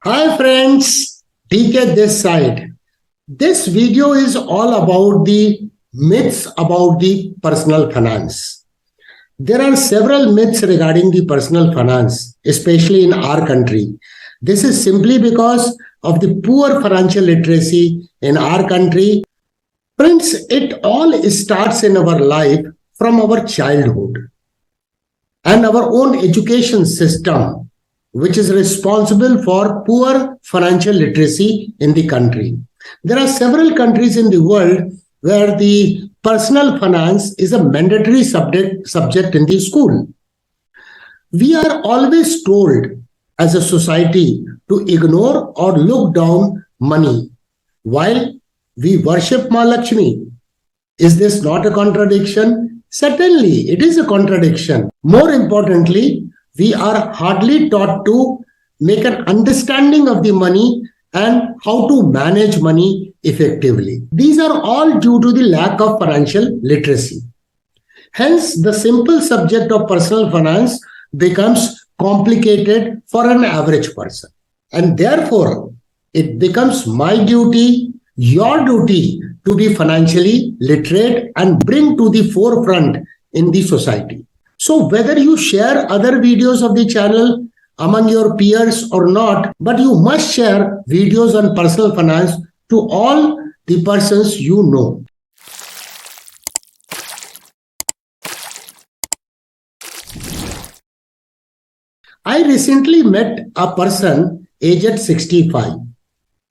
Hi friends, DK this side. This video is all about the myths about the personal finance. There are several myths regarding the personal finance, especially in our country. This is simply because of the poor financial literacy in our country. Friends, it all starts in our life from our childhood and our own education system, which is responsible for poor financial literacy in the country. There are several countries in the world where the personal finance is a mandatory subject in the school. We are always told as a society to ignore or look down money while we worship Ma Lakshmi. Is this not a contradiction? Certainly, it is a contradiction. More importantly, we are hardly taught to make an understanding of the money and how to manage money effectively. These are all due to the lack of financial literacy. Hence, the simple subject of personal finance becomes complicated for an average person. And therefore, it becomes my duty, your duty, to be financially literate and bring to the forefront in the society. So whether you share other videos of the channel among your peers or not, but you must share videos on personal finance to all the persons you know. I recently met a person aged 65.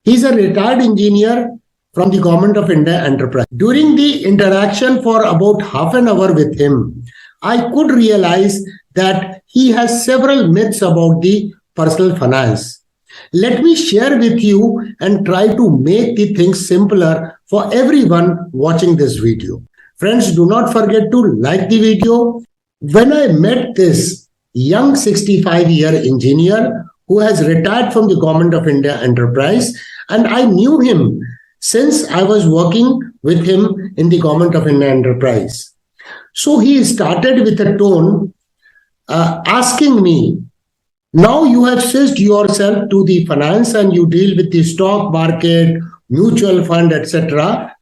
He's a retired engineer from the Government of India Enterprise. During the interaction for about half an hour with him, I could realize that he has several myths about the personal finance. Let me share with you and try to make the things simpler for everyone watching this video. Friends, do not forget to like the video. When I met this young 65-year engineer who has retired from the Government of India Enterprise, and I knew him since I was working with him in the Government of India Enterprise. So he started with a tone asking me, now you have switched yourself to the finance and you deal with the stock market, mutual fund, etc.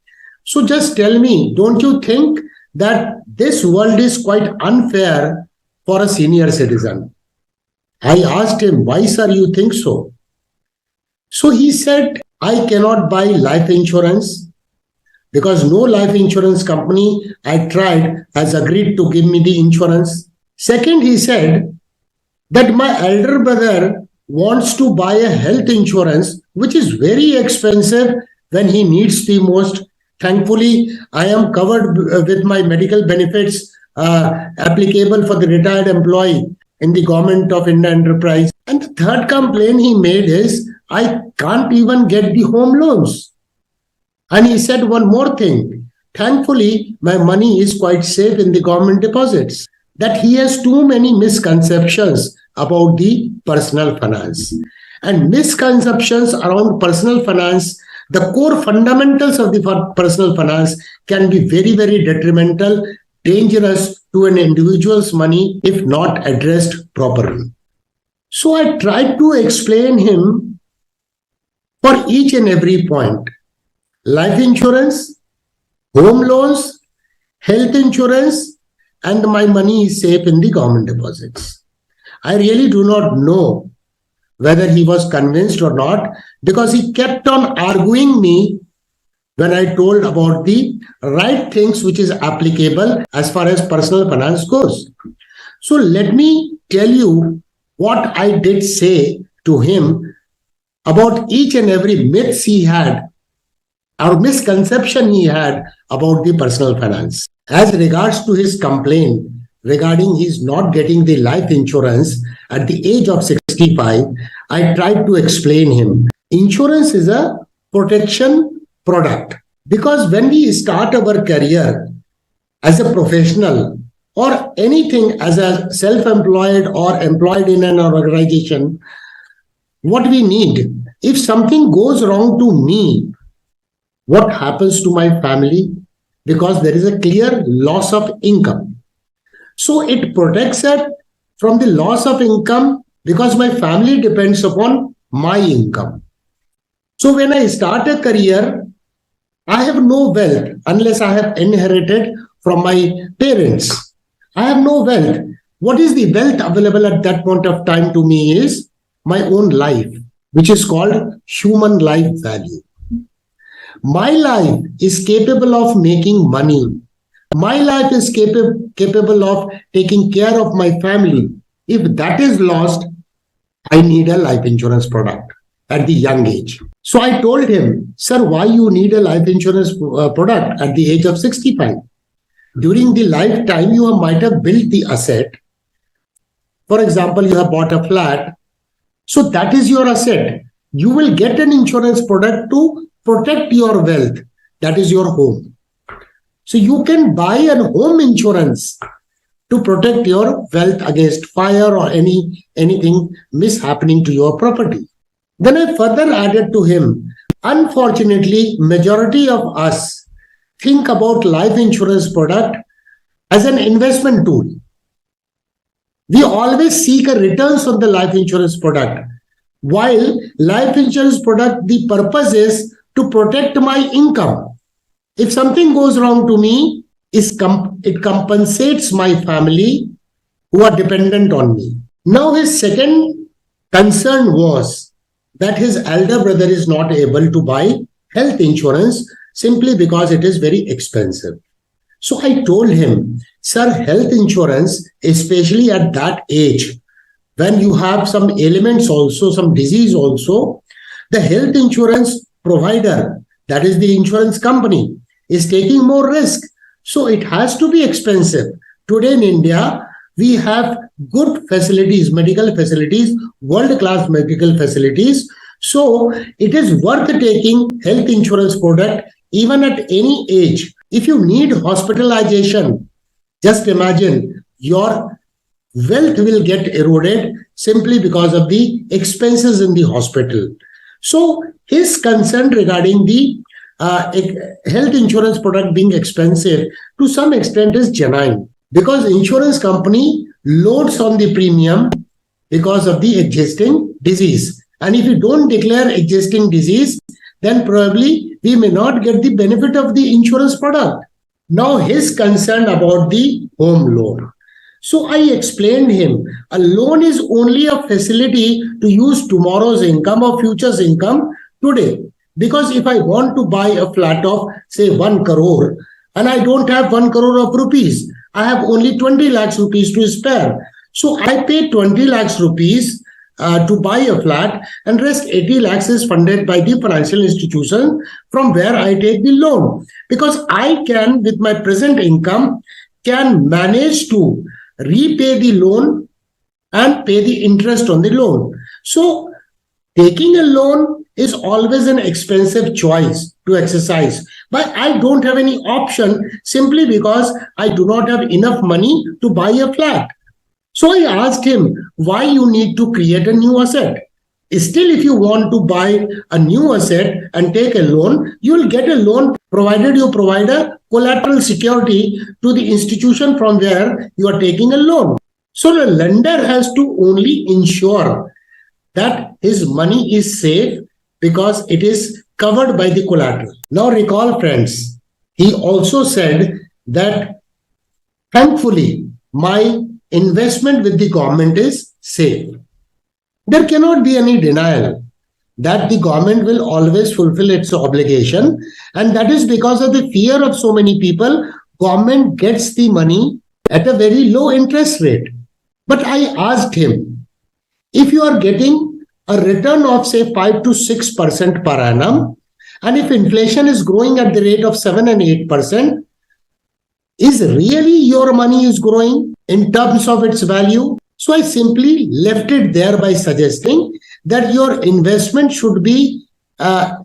So just tell me, don't you think that this world is quite unfair for a senior citizen? I asked him, why sir you think so? So he said, I cannot buy life insurance because no life insurance company I tried has agreed to give me the insurance. Second, he said that my elder brother wants to buy a health insurance, which is very expensive when he needs the most. Thankfully, I am covered with my medical benefits applicable for the retired employee in the Government of India Enterprise. And the third complaint he made is, I can't even get the home loans. And he said one more thing. Thankfully, my money is quite safe in the government deposits. That he has too many misconceptions about the personal finance. And misconceptions around personal finance, the core fundamentals of the personal finance can be very, very detrimental, dangerous to an individual's money if not addressed properly. So I tried to explain him for each and every point. Life insurance, home loans, health insurance, and my money is safe in the government deposits. I really do not know whether he was convinced or not because he kept on arguing me when I told about the right things which is applicable as far as personal finance goes. So let me tell you what I did say to him about each and every myth he had or misconception he had about the personal finance. As regards to his complaint regarding his not getting the life insurance at the age of 65, I tried to explain him. Insurance is a protection product because when we start our career as a professional or anything as a self-employed or employed in an organization, what we need, if something goes wrong to me, what happens to my family? Because there is a clear loss of income. So it protects it from the loss of income because my family depends upon my income. So when I start a career, I have no wealth unless I have inherited from my parents. I have no wealth. What is the wealth available at that point of time to me is my own life, which is called human life value. My life is capable of making money. My life is capable of taking care of my family. If that is lost, I need a life insurance product at the young age. So I told him, sir, why you need a life insurance product at the age of 65? During the lifetime, you might have built the asset. For example, you have bought a flat. So that is your asset. You will get an insurance product to protect your wealth. That is your home. So you can buy a home insurance to protect your wealth against fire or anything mishappening to your property. Then I further added to him, unfortunately, majority of us think about life insurance product as an investment tool. We always seek a returns on the life insurance product. While life insurance product, the purpose is to protect my income. If something goes wrong to me, it compensates my family who are dependent on me. Now his second concern was that his elder brother is not able to buy health insurance simply because it is very expensive. So I told him, sir, health insurance, especially at that age, when you have some ailments also, some disease also, the health insurance provider, that is the insurance company, is taking more risk. So it has to be expensive. Today in India, we have good facilities, medical facilities, world-class medical facilities. So it is worth taking health insurance product even at any age. If you need hospitalization, just imagine your wealth will get eroded simply because of the expenses in the hospital. So his concern regarding the health insurance product being expensive to some extent is genuine, because insurance company loads on the premium because of the existing disease. And if you don't declare existing disease, then probably we may not get the benefit of the insurance product. Now his concern about the home loan. So I explained him, a loan is only a facility to use tomorrow's income or future's income today. Because if I want to buy a flat of say 1 crore and I don't have 1 crore of rupees, I have only 20 lakhs rupees to spare. So I pay 20 lakhs rupees to buy a flat, and rest 80 lakhs is funded by the financial institution from where I take the loan. Because I can, with my present income, can manage to repay the loan and pay the interest on the loan. So taking a loan is always an expensive choice to exercise, but I don't have any option simply because I do not have enough money to buy a flat. So I asked him, why you need to create a new asset? Still, if you want to buy a new asset and take a loan, you will get a loan provided you provide a collateral security to the institution from where you are taking a loan. So the lender has to only ensure that his money is safe because it is covered by the collateral. Now recall, friends, he also said that thankfully my investment with the government is safe. There cannot be any denial that the government will always fulfill its obligation, and that is because of the fear of so many people. Government gets the money at a very low interest rate. But I asked him, if you are getting a return of say 5 to 6% per annum, and if inflation is growing at the rate of 7 and 8%, is really your money is growing in terms of its value? So I simply left it there by suggesting that your investment should be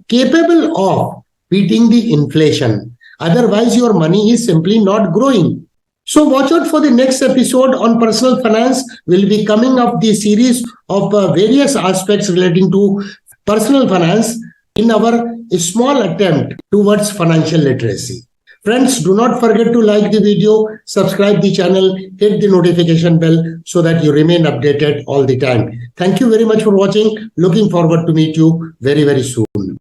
capable of beating the inflation. Otherwise, your money is simply not growing. So watch out for the next episode on personal finance. We'll be coming up the series of various aspects relating to personal finance in our small attempt towards financial literacy. Friends, do not forget to like the video, subscribe the channel, hit the notification bell so that you remain updated all the time. Thank you very much for watching. Looking forward to meet you very, very soon.